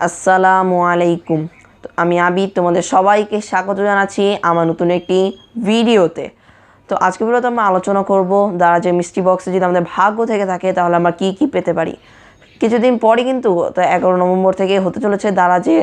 আসসালামু আলাইকুম। তো আমি আবিদ, তোমাদের সবাইকে স্বাগত জানাচ্ছি আমার নতুন একটি ভিডিওতে। তো আজকে ভিডিওতে আমরা আলোচনা করব দারাজের মিষ্টি বক্সে যদি আমাদের ভাগ্য থেকে থাকে তাহলে আমরা কী কী পেতে পারি। কিছুদিন পরে কিন্তু তো 11 নভেম্বর থেকে হতে চলেছে দারাজে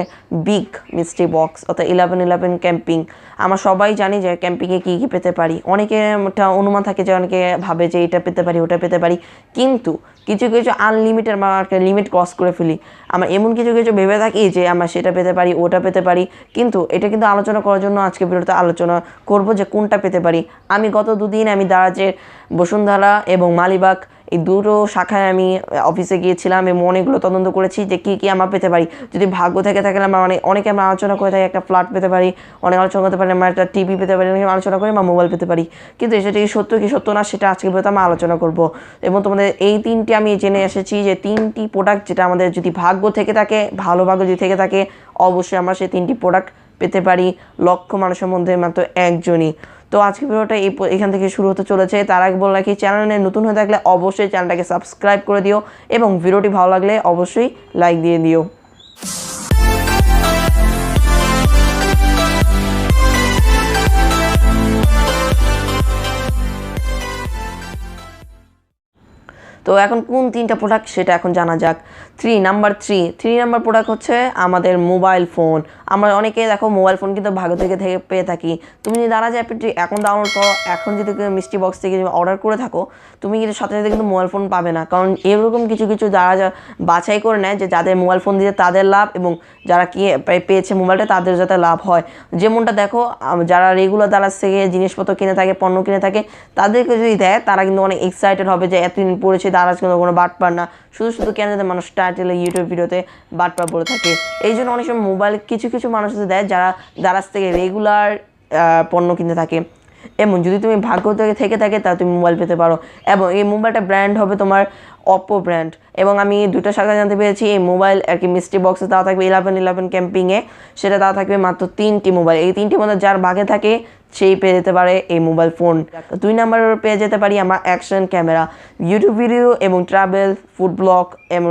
বিগ মিস্ট্রি বক্স অর্থাৎ 11-11 ক্যাম্পিং। আমরা সবাই জানি যে ক্যাম্পিংয়ে কী কী পেতে পারি। অনেকে একটা অনুমান থাকে যে অনেকে ভাবে যে এটা পেতে পারি ওটা পেতে পারি, কিন্তু কিছু কিছু আনলিমিটেড আমরা লিমিট ক্রস করে ফেলি। আমরা এমন কিছু কিছু ভেবে থাকি যে আমরা সেটা পেতে পারি ওটা পেতে পারি, কিন্তু এটা কিন্তু আলোচনা করার জন্য আজকে ভিডিওতে আলোচনা করব যে কোনটা পেতে পারি। আমি গত দুদিন আমি দারাজের বসুন্ধরা এবং মালিবাগ এই দুটো শাখায় আমি অফিসে গিয়েছিলাম এবং অনেকগুলো তদন্ত করেছি যে কী কী আমরা পেতে পারি। যদি ভাগ্য থেকে থাকলে আমরা অনেকে আমরা আলোচনা করে থাকি একটা ফ্ল্যাট পেতে পারি, অনেক আলোচনা করতে পারি আমরা একটা টিভি পেতে পারি, অনেক আলোচনা করি আমরা মোবাইল পেতে পারি, কিন্তু সেটা কি সত্য কি সত্য না সেটা আজকে ভিডিওতে আমরা আলোচনা করব। এবং তোমাদের এই তিনটি আমি জেনে এসেছি যে তিনটি প্রোডাক্ট যেটা আমাদের যদি ভাগ্য থেকে থাকে, ভালো ভাগ্য যদি থেকে থাকে, অবশ্যই আমরা সেই তিনটি প্রোডাক্ট পেতে পারি লক্ষ মানুষের মধ্যে মাত্র একজনই। তো আজকে ভিডিওটা এখান থেকে শুরু হতে চলেছে। তার আগে বলে রাখি, চ্যানেলে নতুন হয়ে থাকলে অবশ্যই চ্যানেলটাকে সাবস্ক্রাইব করে দিও এবং ভিডিওটি ভালো লাগলে অবশ্যই লাইক দিয়ে দিও। তো এখন কোন তিনটা প্রোডাক্ট সেটা এখন জানা যাক। নাম্বার প্রোডাক্ট হচ্ছে আমাদের মোবাইল ফোন। আমরা অনেকে দেখো মোবাইল ফোন কিন্তু ভাগ্য থেকে পেয়ে থাকি। তুমি যদি দারাজ অ্যাপটি এখন ডাউনলোড করো, এখন যদি মিষ্টি বক্স থেকে অর্ডার করে থাকো, তুমি কিন্তু সাথে সাথে কিন্তু মোবাইল ফোন পাবে না, কারণ এরকম কিছু কিছু যারা বাছাই করে নেয় যে যাদের মোবাইল ফোন দিতে তাদের লাভ এবং যারা কি পেয়েছে মোবাইলটা তাদের যাতে লাভ হয়। যেমনটা দেখো, যারা রেগুলার দারাজ থেকে জিনিসপত্র কিনে থাকে, পণ্য কিনে থাকে, তাদেরকে যদি দেয় তারা কিন্তু অনেক এক্সাইটেড হবে যে এতদিন পড়েছে দারাজ কিন্তু কোনো বাটপার না, শুধু কেন যাতে মানুষ টাইটেলে ইউটিউব ভিডিওতে বাটপার পড়ে থাকে। এই জন্য অনেক সময় মোবাইল কিছু কিছু মানুষ দেয় যারা দারাজ থেকে রেগুলার পণ্য কিনতে থাকে। এবং যদি তুমি ভাগ্য থেকে থাকে তাহলে তুমি মোবাইল পেতে পারো, এবং এই মোবাইলটা ব্র্যান্ড হবে তোমার অপো ব্র্যান্ড। এবং আমি দুটো শাখা জানতে পেরেছি এই মোবাইল আর কি মিস্ট্রি বক্সে দেওয়া থাকবে 11-11 ক্যাম্পিংয়ে, সেটা দেওয়া থাকবে মাত্র 3টি মোবাইল। এই 3টির মধ্যে যার ভাগে থাকে সেই পেয়ে যেতে পারে এই মোবাইল ফোন। 2 নাম্বার পেয়ে যেতে পারি আমরা অ্যাকশন ক্যামেরা। ইউটিউব ভিডিও এবং ট্রাভেল, ফুড ব্লগ এবং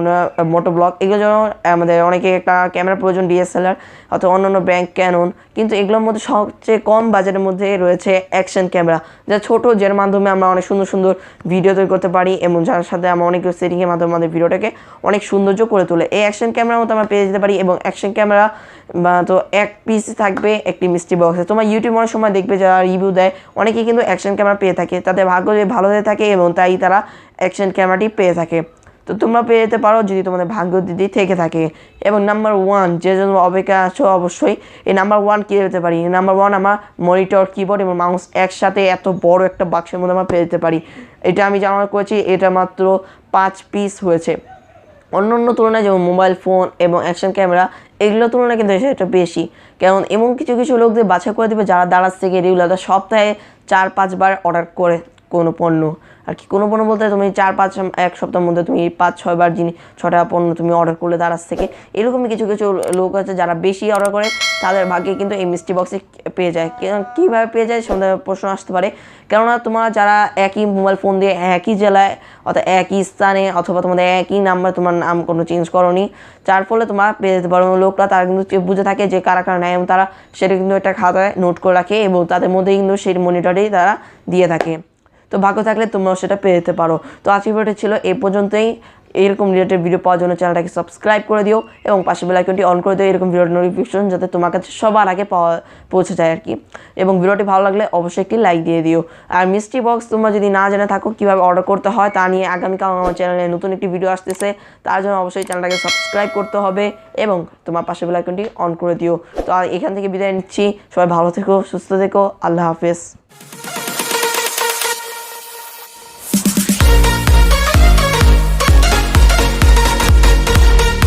মোটো ব্লগ, এগুলোর জন্য আমাদের অনেকে একটা ক্যামেরা প্রয়োজন, ডিএসএলআর অথবা অন্যান্য ব্র্যান্ড ক্যানন, কিন্তু এগুলোর মধ্যে সবচেয়ে কম বাজেটের মধ্যে রয়েছে অ্যাকশন ক্যামেরা, যা ছোটো, যার মাধ্যমে আমরা অনেক সুন্দর সুন্দর ভিডিও তৈরি করতে পারি এবং যার সাথে আমরা অনেক সেটিংয়ের মাধ্যমে আমাদের ভিডিওটাকে অনেক সৌন্দর্য করে তোলে। এই অ্যাকশন ক্যামেরার মতো আমরা পেয়ে যেতে পারি, এবং অ্যাকশন ক্যামেরা তো এক পিস থাকবে একটি মিষ্টি বক্সে। তোমার ইউটিউব অনেক সময় দেখবে যারা রিভিউ দেয় অনেকেই কিন্তু অ্যাকশন ক্যামেরা পেয়ে থাকে, তাদের ভাগ্য ভালো হয়ে থাকে এবং তাই তারা অ্যাকশন ক্যামেরাটি পেয়ে থাকে। তো তোমরা পেয়ে যেতে পারো যদি তোমাদের ভাগ্য দিদি থেকে থাকে। এবং নাম্বার 1 যে জন্য অপেক্ষা আছো, অবশ্যই এই নাম্বার 1 কী পেতে পারি। নাম্বার 1 আমার মনিটর, কিবোর্ড এবং মাউস একসাথে এত বড় একটা বাক্সের মধ্যে আমরা পেয়ে যেতে পারি। এটা আমি জানা করেছি, এটা মাত্র 5 পিস হয়েছে। অন্য তুলনায় যেমন মোবাইল ফোন এবং অ্যাকশন ক্যামেরা এগুলোর তুলনায় কিন্তু সেটা বেশি, কারণ এমন কিছু কিছু লোকদের বাছাই করে দেবে যারা দারাজ থেকে রেগুলার সপ্তাহে 4-5 বার অর্ডার করে কোনো পণ্য আর কি। কোনো পণ্য বলতে তুমি 4-5 এক সপ্তাহের মধ্যে তুমি 5-6 বার 6টা পণ্য তুমি অর্ডার করলে দারাজ থেকে। এরকমই কিছু কিছু লোক আছে যারা বেশি অর্ডার করে, তাদের ভাগ্যে কিন্তু এই মিষ্টি বক্সে পেয়ে যায়। কীভাবে পেয়ে যায় সন্দেহ প্রশ্ন আসতে পারে, কেননা তোমরা যারা একই মোবাইল ফোন দিয়ে একই জেলায় অর্থাৎ একই স্থানে অথবা তোমাদের একই নাম্বার, তোমার নাম কোনো চেঞ্জ করোনি, যার ফলে তোমরা পেয়ে যেতে পারো। লোকরা তারা কিন্তু বুঝে থাকে যে কারা কারা নেয় এবং তারা সেটা কিন্তু একটা খাতায় নোট করে রাখে এবং তাদের মধ্যে কিন্তু সেই মনিটরেই তারা দিয়ে থাকে। তো ভাগ্য থাকলে তোমরাও সেটা পেয়ে যেতে পারো। তো আজকের ভিডিওটি ছিল এই পর্যন্তই। এরকম রিলেটেড ভিডিও পাওয়ার জন্য চ্যানেলটাকে সাবস্ক্রাইব করে দিও এবং পাশে বেল আইকনটি অন করে দিও, এরকম ভিডিওর নোটিফিকেশন যাতে তোমার কাছে সবার আগে পৌঁছে যায় আর কি। এবং ভিডিওটি ভালো লাগলে অবশ্যই একটি লাইক দিয়ে দিও। আর মিষ্টি বক্স তোমরা যদি না জেনে থাকো কীভাবে অর্ডার করতে হয় তা নিয়ে আগামীকাল আমার চ্যানেলে নতুন একটি ভিডিও আসতেছে, তার জন্য অবশ্যই চ্যানেলটাকে সাবস্ক্রাইব করতে হবে এবং তোমার পাশে বেল আইকনটি অন করে দিও। তো এখান থেকে বিদায় নিচ্ছি, সবাই ভালো থেকো, সুস্থ থেকো, আল্লাহ হাফেজ।